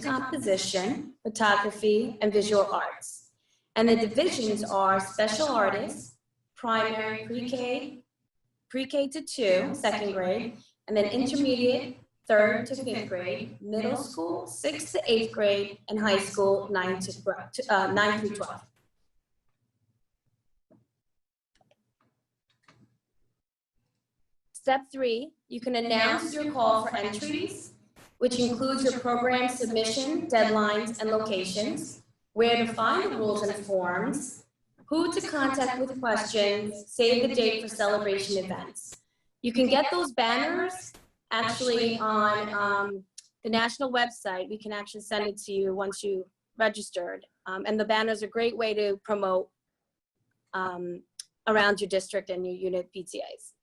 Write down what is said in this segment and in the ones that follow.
composition, photography, and visual arts. And the divisions are special artists, primary, pre-K to 2, second grade, and then intermediate, 3rd to 5th grade, middle school, 6th to 8th grade, and high school, 9 through 12. Step 3, you can announce your call for entries, which includes your program submission, deadlines, and locations, where to find the rules and forms, who to contact with questions, save the date for celebration events. You can get those banners actually on the national website. We can actually send it to you once you registered. And the banners are a great way to promote around your district and your unit PTAs.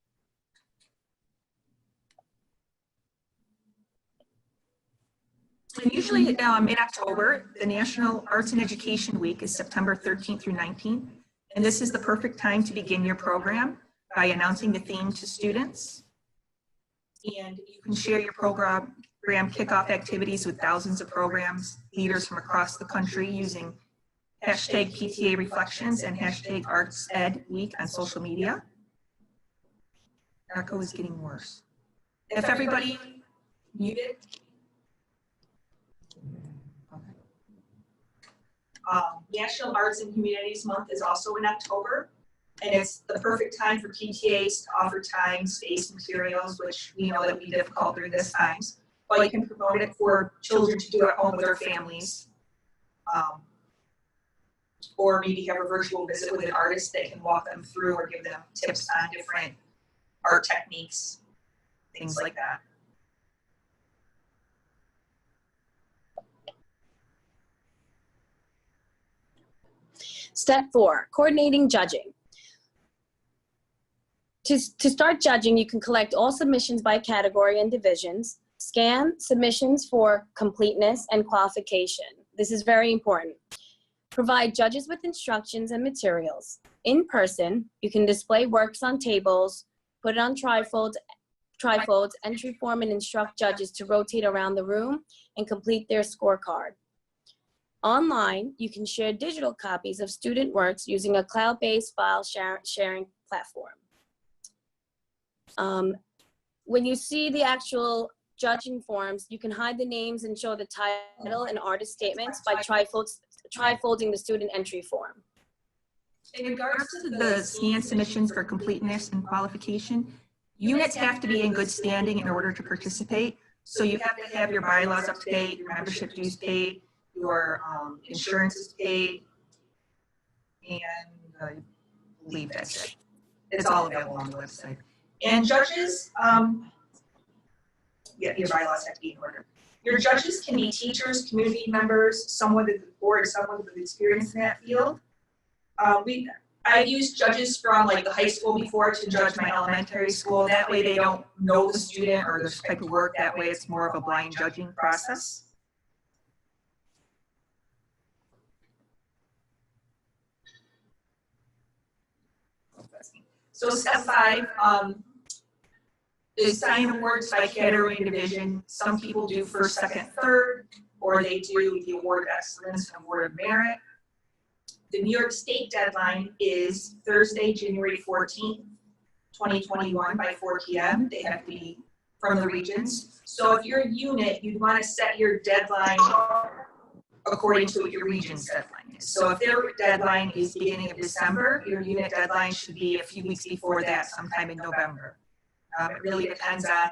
And usually in October, the National Arts and Education Week is September 13th through 19th. And this is the perfect time to begin your program by announcing the theme to students. And you can share your program kickoff activities with thousands of programs, leaders from across the country using hashtag PTA Reflections and hashtag Arts Ed Week on social media. Echo is getting worse. If everybody muted. National Arts and Humanities Month is also in October, and it's the perfect time for PTAs to offer time, space, materials, which we know that would be difficult during this times, but you can promote it for children to do at home with their families, or maybe have a virtual visit with an artist that can walk them through or give them tips on different art techniques, things like that. Step 4, coordinating judging. To start judging, you can collect all submissions by category and divisions, scan submissions for completeness and qualification. This is very important. Provide judges with instructions and materials. In person, you can display works on tables, put it on trifolds, entry form, and instruct judges to rotate around the room and complete their scorecard. Online, you can share digital copies of student works using a cloud-based file sharing platform. When you see the actual judging forms, you can hide the names and show the title and artist statements by trifolding the student entry form. In regards to the scanned submissions for completeness and qualification, units have to be in good standing in order to participate. So you have to have your bylaws up to date, your membership dues paid, your insurance is paid, and I believe that's it. It's all available on the website. And judges, yeah, your bylaws have to be in order. Your judges can be teachers, community members, someone with experience in that field. I've used judges from like the high school before to judge my elementary school. That way they don't know the student or the type of work. That way it's more of a blind judging process. So step 5 is sign awards by category and division. Some people do first, second, third, or they do the award of excellence and award of merit. The New York State deadline is Thursday, January 14th, 2021 by 4 p.m. They have to be from the regions. So if you're a unit, you'd want to set your deadline according to what your region's deadline is. So if their deadline is beginning of December, your unit deadline should be a few weeks before that, sometime in November. It really depends on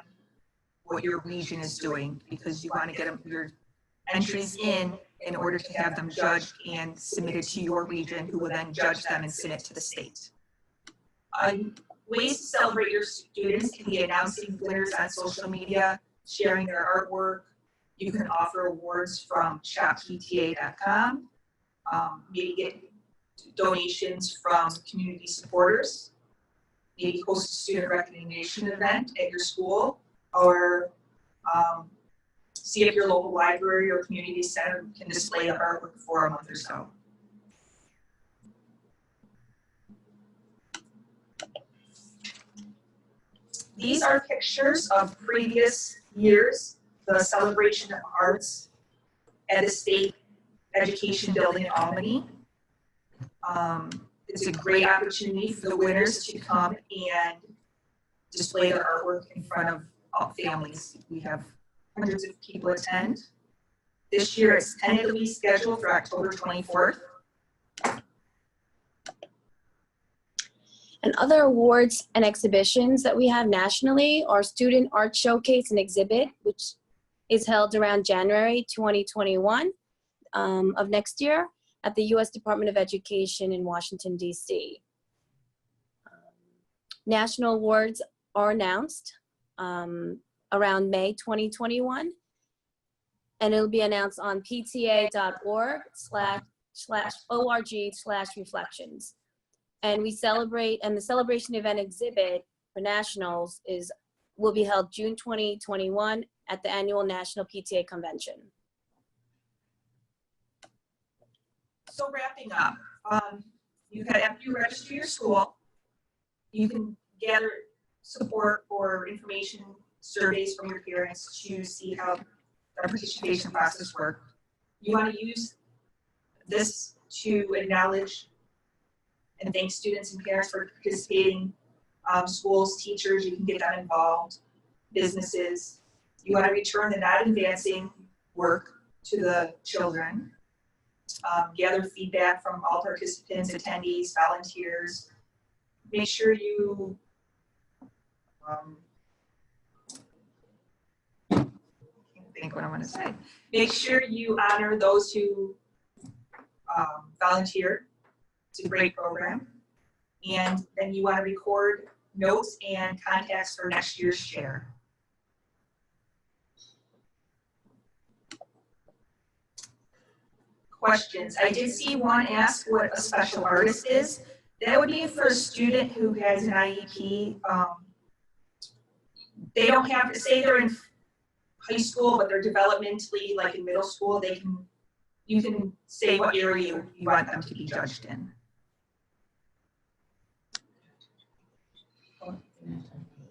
what your region is doing, because you want to get your entries in order to have them judged and submitted to your region, who will then judge them and send it to the state. Ways to celebrate your students can be announcing winners on social media, sharing their artwork. You can offer awards from shoppta.com, maybe get donations from community supporters, maybe host a student recognition event at your school, or see if your local library or community center can display the artwork for a month or so. These are pictures of previous years, the Celebration of Arts at the State Education Building in Albany. It's a great opportunity for the winners to come and display their artwork in front of all families. We have hundreds of people attend. This year it's tentatively scheduled for October 24th. And other awards and exhibitions that we have nationally are Student Art Showcase and Exhibit, which is held around January 2021 of next year at the U.S. Department of Education in Washington, D.C. National awards are announced around May 2021, and it'll be announced on pta.org/reflections. And we celebrate, and the celebration event exhibit for nationals will be held June 2021 at the annual National PTA Convention. So wrapping up, after you register your school, you can gather support or information surveys from your parents to see how the participation process works. You want to use this to acknowledge and thank students and parents for participating. Schools, teachers, you can get them involved, businesses. You want to return the not advancing work to the children. Gather feedback from all participants, attendees, volunteers. Make sure you can't think what I want to say. Make sure you honor those who volunteer. It's a great program. And then you want to record notes and contacts for next year's share. Questions. I did see one ask what a special artist is. That would be for a student who has an IEP. They don't have to say they're in high school, but they're developmentally, like in middle school, you can say what area you want them to be judged in.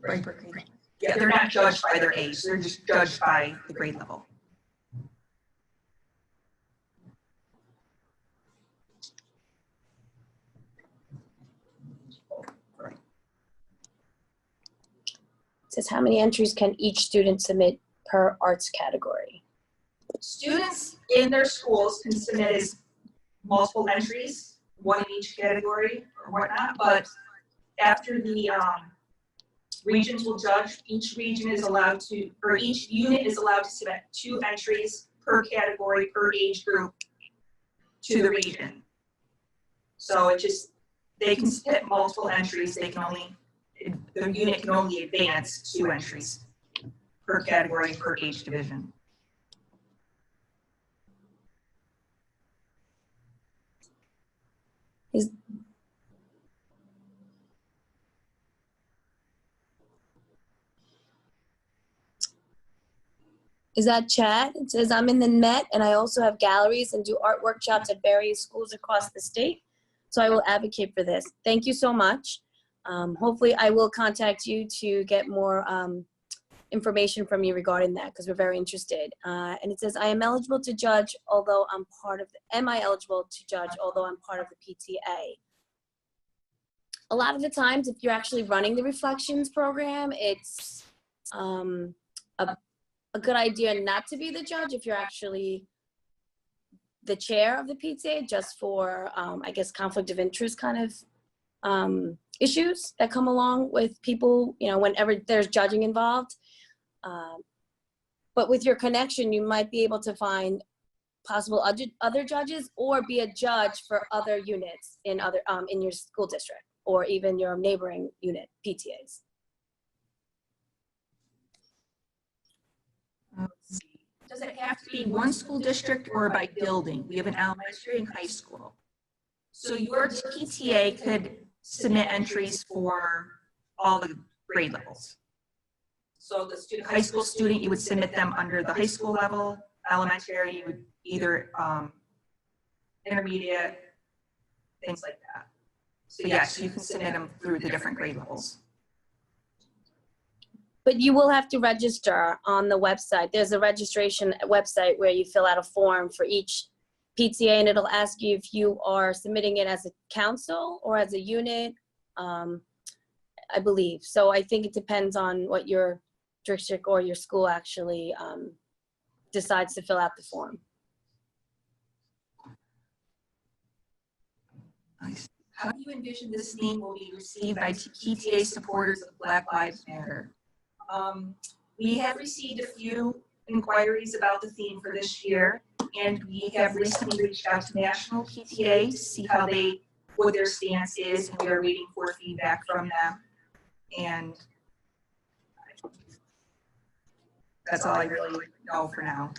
Right. Yeah, they're not judged by their age, they're just judged by the grade level. It says, how many entries can each student submit per arts category? Students in their schools can submit as multiple entries, one in each category or whatnot, but after the regions will judge, each region is allowed to, or each unit is allowed to submit 2 entries per category, per age group to the region. So they can submit multiple entries, the unit can only advance 2 entries per category, per age division. Is that chat? It says, I'm in the Met and I also have galleries and do art workshops at various schools across the state. So I will advocate for this. Thank you so much. Hopefully I will contact you to get more information from you regarding that because we're very interested. And it says, I am eligible to judge, although I'm part of am I eligible to judge, although I'm part of the PTA? A lot of the times, if you're actually running the Reflections program, it's a good idea not to be the judge if you're actually the chair of the PTA, just for, I guess, conflict of interest kind of issues that come along with people, whenever there's judging involved. But with your connection, you might be able to find possible other judges or be a judge for other units in your school district or even your neighboring unit PTAs. Does it have to be one school district or by building? We have an elementary and high school. So your PTA could submit entries for all the grade levels. So the high school student, you would submit them under the high school level. Elementary, you would either intermediate, things like that. So yes, you can submit them through the different grade levels. But you will have to register on the website. There's a registration website where you fill out a form for each PTA, and it'll ask you if you are submitting it as a council or as a unit, I believe. So I think it depends on what your district or your school actually decides to fill out the form. Nice. How do you envision this theme will be received by PTA supporters of Black Lives Matter? We have received a few inquiries about the theme for this year, and we have recently reached out to national PTA to see what their stance is, and we are waiting for feedback from them. And that's all I really know for now.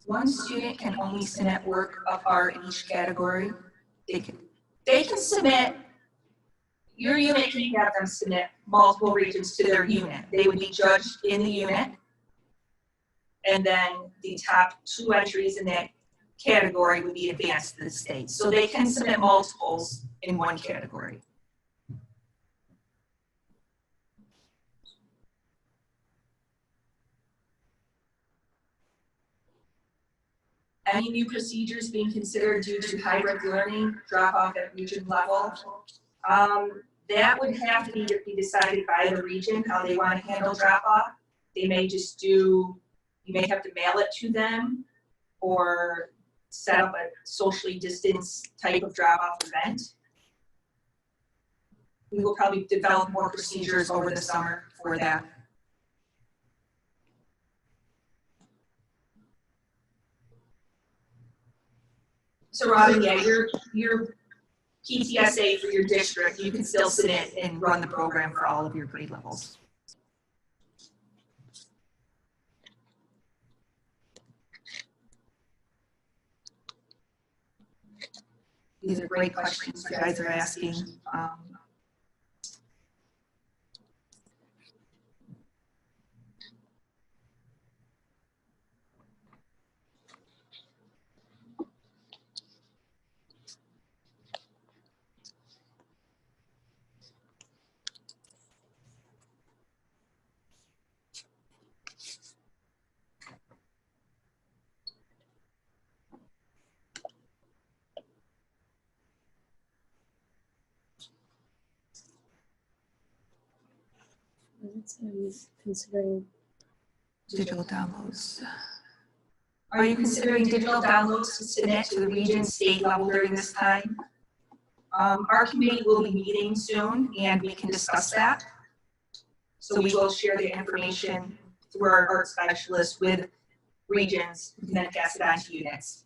One student can only submit work of art in each category. They can submit, your unit can have them submit multiple regions to their unit. They would be judged in the unit. And then the top 2 entries in that category would be advanced to the state. So they can submit multiples in one category. Any new procedures being considered due to hybrid learning, drop off at region level? That would have to be decided by the region, how they want to handle drop off. They may just you may have to mail it to them or set up a socially distanced type of drop off event. We will probably develop more procedures over the summer for that. So Robin, yeah, your PTSA for your district, you can still submit and run the program for all of your grade levels. These are great questions you guys are asking. Considering Digital downloads. Are you considering digital downloads to submit to the region state level during this time? Our committee will be meeting soon and we can discuss that. So we will share the information through our art specialists with regions who can then pass it on to units.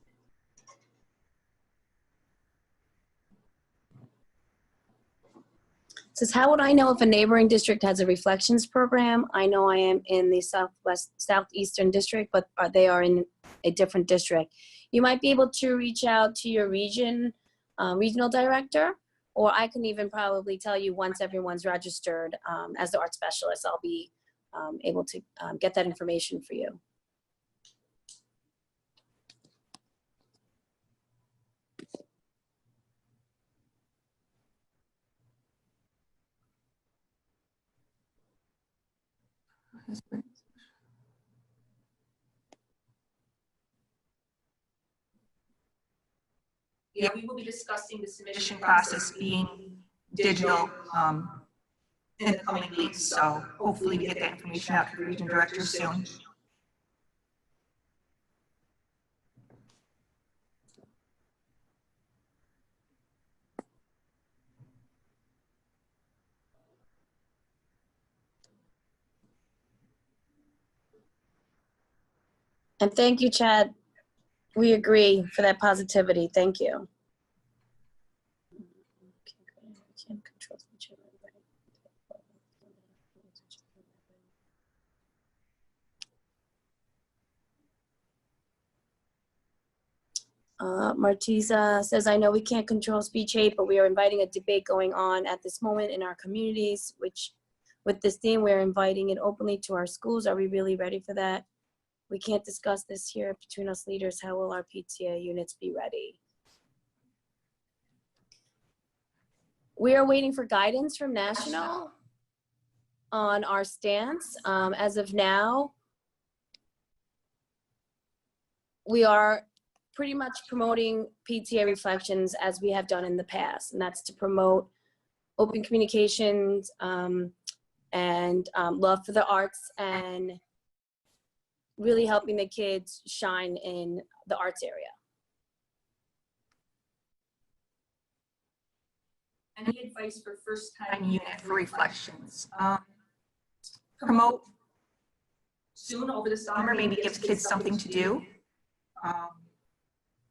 Says, how would I know if a neighboring district has a reflections program? I know I am in the southeastern district, but they are in a different district. You might be able to reach out to your regional director, or I can even probably tell you once everyone's registered as the art specialist, I'll be able to get that information for you. Yeah, we will be discussing the submission process being digital in the coming weeks. So hopefully we get that information out to the region director soon. And thank you, Chad. We agree for that positivity. Thank you. Martiza says, I know we can't control speech hate, but we are inviting a debate going on at this moment in our communities, which with this theme, we're inviting it openly to our schools. Are we really ready for that? We can't discuss this here between us leaders. How will our PTA units be ready? We are waiting for guidance from National on our stance. As of now, we are pretty much promoting PTA reflections as we have done in the past, and that's to promote open communications and love for the arts and really helping the kids shine in the arts area. Any advice for first-time unit for reflections? Promote soon over the summer, maybe gives kids something to do.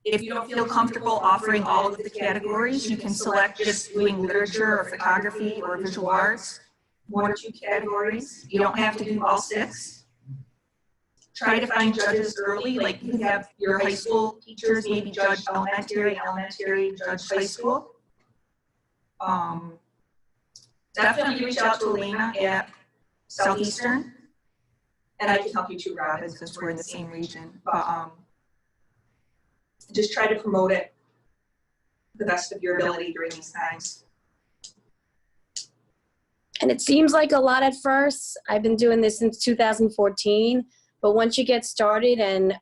If you don't feel comfortable offering all of the categories, you can select just doing literature or photography or visual arts, 1 or 2 categories. You don't have to do all 6. Try to find judges early, like you can have your high school teachers maybe judge elementary judge high school. Definitely reach out to Elena at Southeastern, and I can help you too, Robin, since we're in the same region. But just try to promote it the best of your ability during these times. And it seems like a lot at first. I've been doing this since 2014, but once you get started and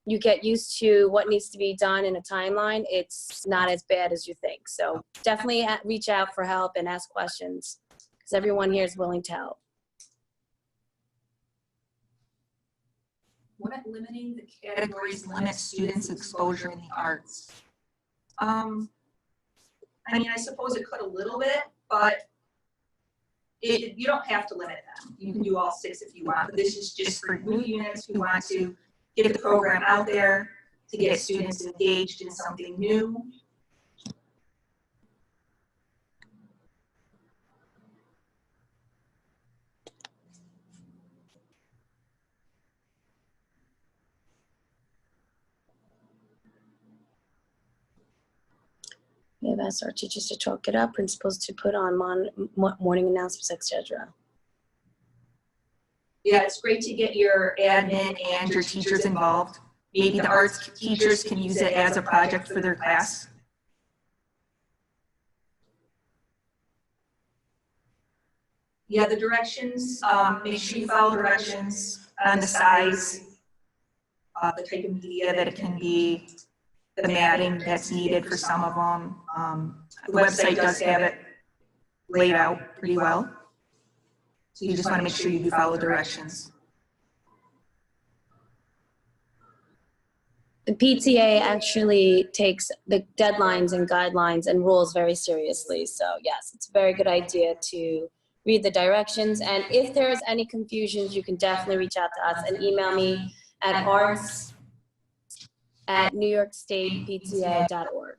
you get used to what needs to be done in a timeline, it's not as bad as you think. So definitely reach out for help and ask questions, because everyone here is willing to help. What limiting the categories limit students' exposure in the arts? I mean, I suppose it could a little bit, but you don't have to limit them. You can do all 6 if you want, but this is just for new units who want to get the program out there, to get students engaged in something new. We have asked our teachers to talk it up, principals to put on morning announcements, etc. Yeah, it's great to get your admin and your teachers involved. Maybe the arts teachers can use it as a project for their class. Yeah, the directions, make sure you follow directions on the size, the type of media that it can be, the matting that's needed for some of them. The website does have it laid out pretty well. So you just want to make sure you do follow directions. The PTA actually takes the deadlines and guidelines and rules very seriously. So yes, it's a very good idea to read the directions. And if there is any confusions, you can definitely reach out to us and email me at arts@newyorkstatepta.org.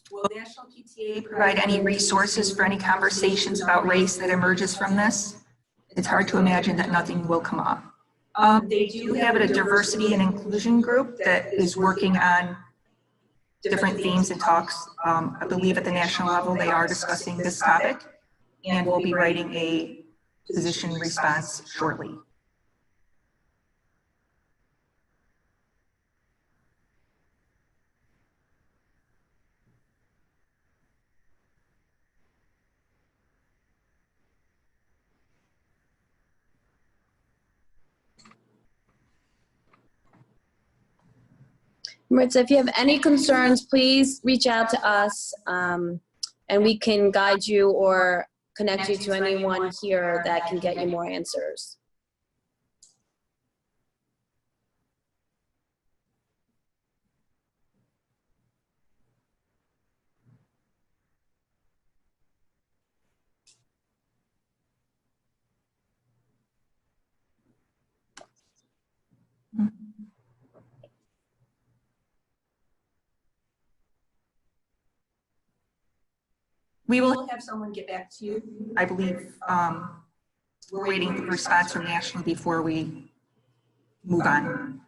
Will National PTA provide any resources for any conversations about race that emerges from this? It's hard to imagine that nothing will come up. They do have a diversity and inclusion group that is working on different themes and talks. I believe at the national level they are discussing this topic, and we'll be writing a position response shortly. Maritza, if you have any concerns, please reach out to us and we can guide you or connect you to anyone here that can get you more answers. We will have someone get back to you, I believe, We're waiting for a response from National before we move on.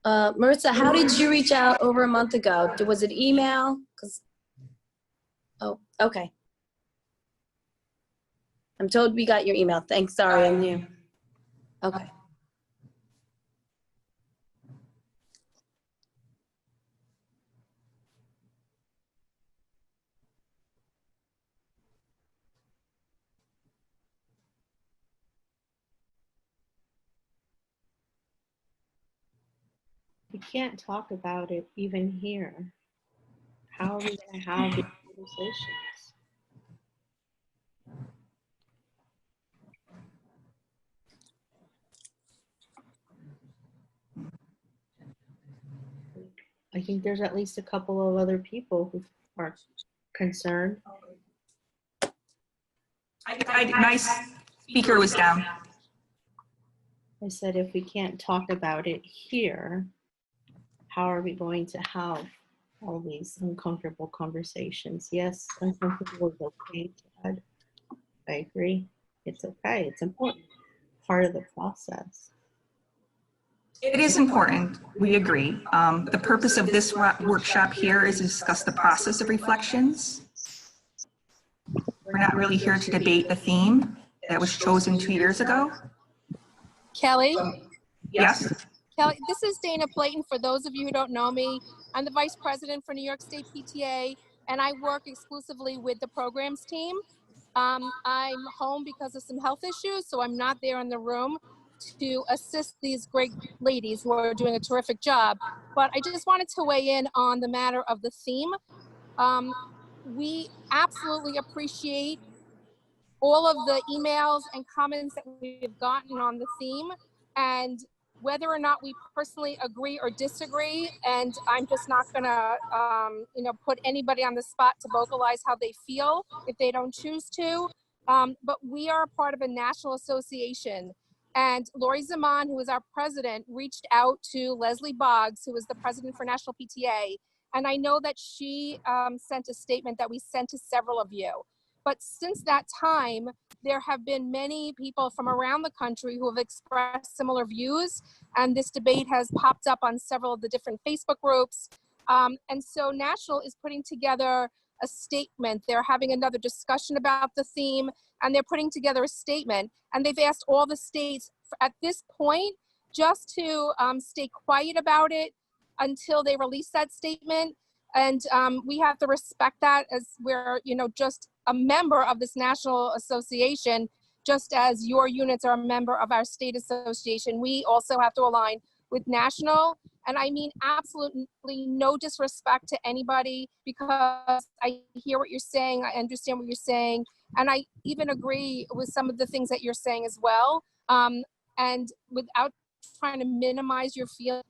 Maritza, how did you reach out over a month ago? Was it email? Oh, okay. I'm told we got your email. Thanks. Sorry, I'm new. Okay. We can't talk about it even here. How are we going to have these conversations? I think there's at least a couple of other people who are concerned. My speaker was down. I said, if we can't talk about it here, how are we going to have all these uncomfortable conversations? Yes, uncomfortable is okay, Chad. I agree. It's okay. It's important. Part of the process. It is important, we agree. The purpose of this workshop here is to discuss the process of reflections. We're not really here to debate the theme that was chosen 2 years ago. Kelly, Yes? Kelly, this is Dana Playton. For those of you who don't know me, I'm the Vice President for New York State PTA, and I work exclusively with the programs team. I'm home because of some health issues, so I'm not there in the room to assist these great ladies who are doing a terrific job. But I just wanted to weigh in on the matter of the theme. We absolutely appreciate all of the emails and comments that we've gotten on the theme, and whether or not we personally agree or disagree, and I'm just not gonna put anybody on the spot to vocalize how they feel if they don't choose to, but we are a part of a national association, and Lori Zaman, who is our president, reached out to Leslie Boggs, who is the president for National PTA, and I know that she sent a statement that we sent to several of you. But since that time, there have been many people from around the country who have expressed similar views, and this debate has popped up on several of the different Facebook groups. And so National is putting together a statement. They're having another discussion about the theme, and they're putting together a statement. And they've asked all the states at this point just to stay quiet about it until they release that statement. And we have to respect that, as we're, just a member of this national association, just as your units are a member of our state association. We also have to align with national. And I mean absolutely no disrespect to anybody, because I hear what you're saying, I understand what you're saying, and I even agree with some of the things that you're saying as well. And without trying to minimize your feelings,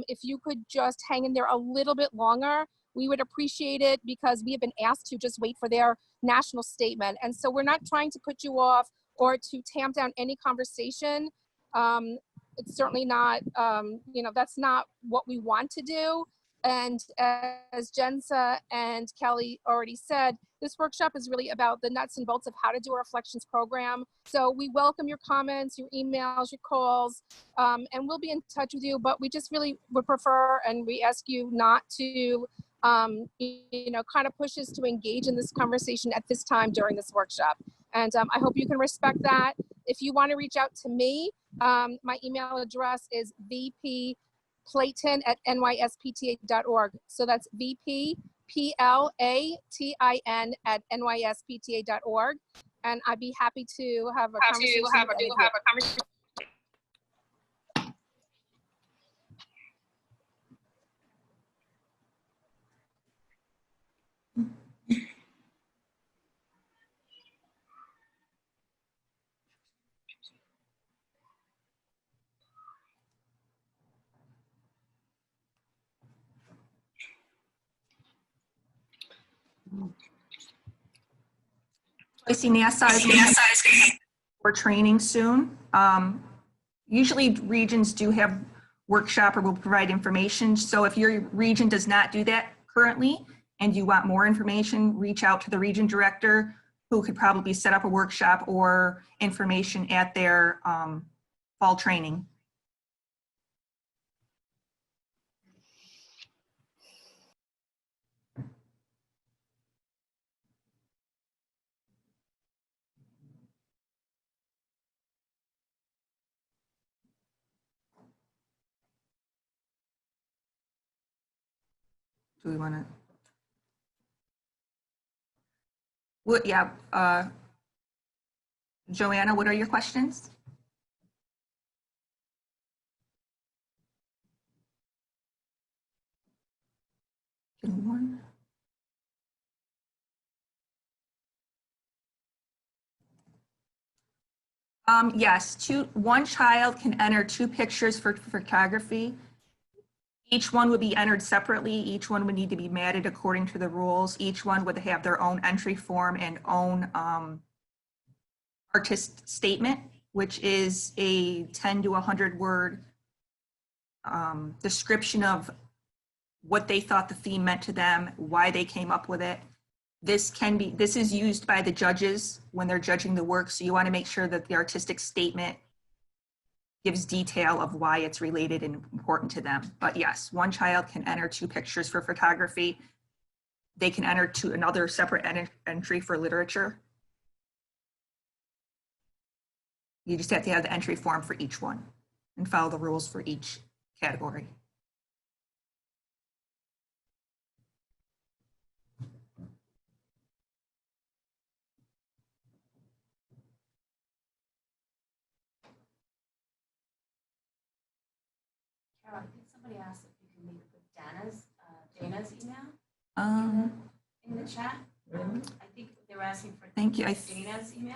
if you could just hang in there a little bit longer, we would appreciate it, because we have been asked to just wait for their national statement. And so we're not trying to put you off or to tamp down any conversation. It's certainly not, that's not what we want to do. And as Jensa and Kelly already said, this workshop is really about the nuts and bolts of how to do a reflections program. So we welcome your comments, your emails, your calls, and we'll be in touch with you, but we just really would prefer, and we ask you not to kind of push us to engage in this conversation at this time during this workshop. And I hope you can respect that. If you want to reach out to me, my email address is vpplayton@nyspta.org. So that's vpplaytin@nyspta.org. And I'd be happy to have a conversation. I see NASA is for training soon. Usually regions do have workshop or will provide information. So if your region does not do that currently and you want more information, reach out to the region director who could probably set up a workshop or information at their fall training. Do we want to? What, yeah, Joanna, what are your questions? Give me one. Yes, one child can enter 2 pictures for photography. Each one would be entered separately. Each one would need to be matted according to the rules. Each one would have their own entry form and own artist statement, which is a 10 to 100 word description of what they thought the theme meant to them, why they came up with it. This is used by the judges when they're judging the work. So you want to make sure that the artistic statement gives detail of why it's related and important to them. But yes, one child can enter 2 pictures for photography. They can enter another separate entry for literature. You just have to have the entry form for each one and follow the rules for each category. Carol, I think somebody asked if you can maybe put Dana's email in the chat. I think they were asking for Thank you. Dana's email.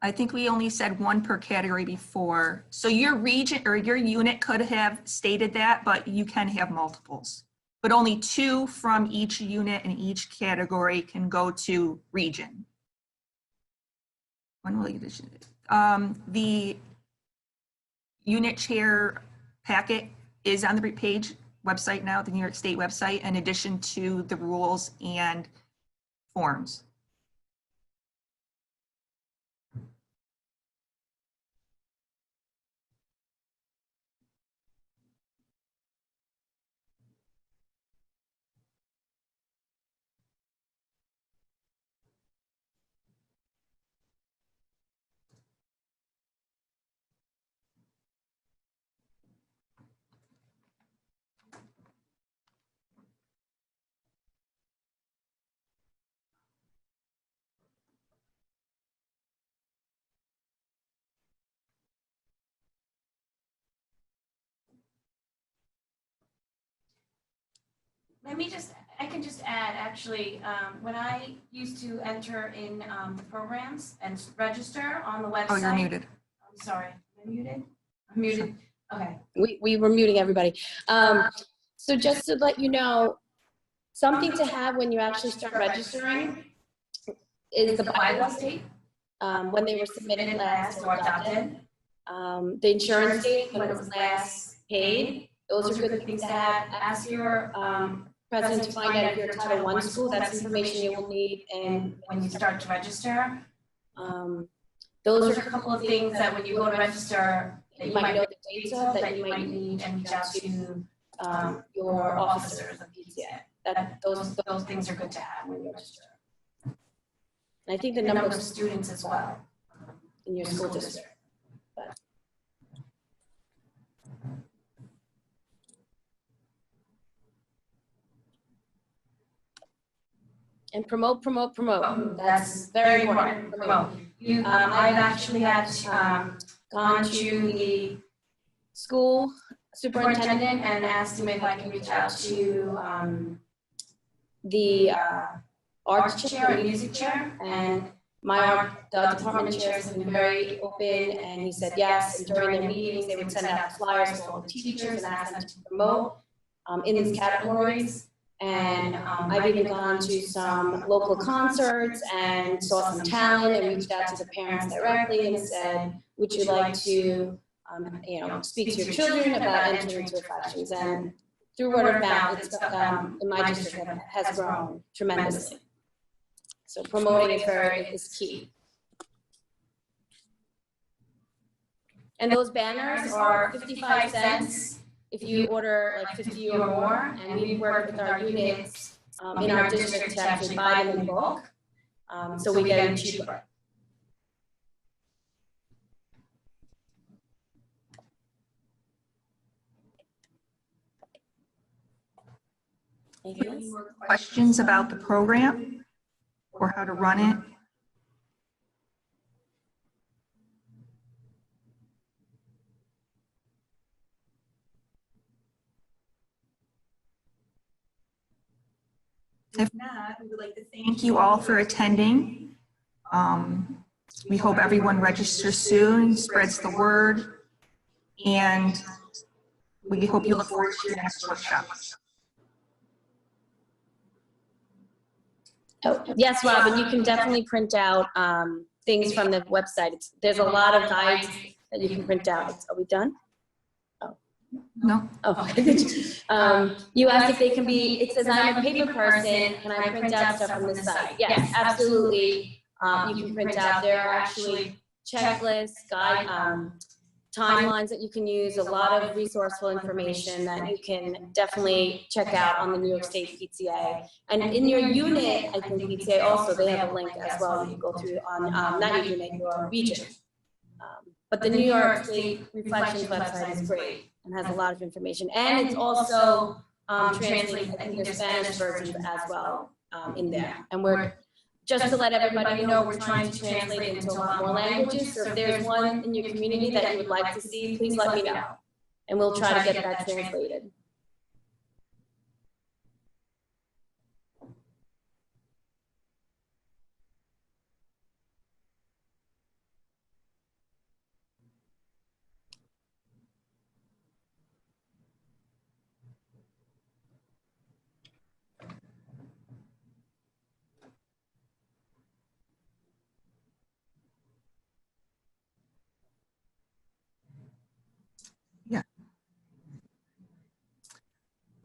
I think we only said 1 per category before. So your region or your unit could have stated that, but you can have multiples. But only 2 from each unit and each category can go to region. When will you the unit chair packet is on the page website now, the New York State website, in addition to the rules and forms. I can just add, actually, when I used to enter in the programs and register on the website. Oh, you're muted. I'm sorry, am I muted? I'm muted, okay. We were muting everybody. So just to let you know, something to have when you actually start registering is the bylaws date, when they were submitted last or adopted. The insurance date, when it was last paid. Those are good things to have. Ask your president to find out if you're a Title I school. That's information you will need and when you start to register. Those are a couple of things that when you go to register, that you might know the dates of, that you might need and reach out to your officers of PTA. Those things are good to have when you register. And I think the number of students as well in your school district. And promote. That's very important. Promote. I've actually had gone to the school superintendent and asked him if I can reach out to the art chair and music chair. And the department chairs have been very open, and he said yes. And during their meetings, they would send out flyers to all the teachers and ask them to promote in these categories. And I've even gone to some local concerts and saw some talent and reached out to the parents directly and said, would you like to, speak to your children about entering into attractions? And through word of mouth, it's, in my district has grown tremendously. So promoting is key. And those banners are 55 cents if you order like 50 or more, and we work with our units in our district to actually buy them in bulk, so we get them cheaper. Anything else? Any more questions about the program or how to run it? If not, we would like to thank you all for attending. We hope everyone registers soon, spreads the word, and we hope you look forward to your next workshop. Oh, yes, Robin, you can definitely print out things from the website. There's a lot of guides that you can print out. Are we done? No? Oh, you asked if they can be, it says I'm a paper person, can I print out stuff from the site? Yes, absolutely. You can print out, there are actually checklists, timelines that you can use, a lot of resourceful information that you can definitely check out on the New York State PTA. And in your unit, I think PTA also, they have a link as well you can go through on, not your unit, your region. But the New York State Reflections website is great and has a lot of information. And it's also translated, I think there's Spanish versions as well in there. And we're, just to let everybody know, we're trying to translate it into a lot more languages. So if there's one in your community that you would like to see, please let me know. And we'll try to get that translated.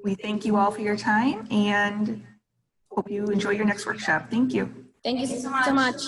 We thank you all for your time and hope you enjoy your next workshop. Thank you. Thank you so much.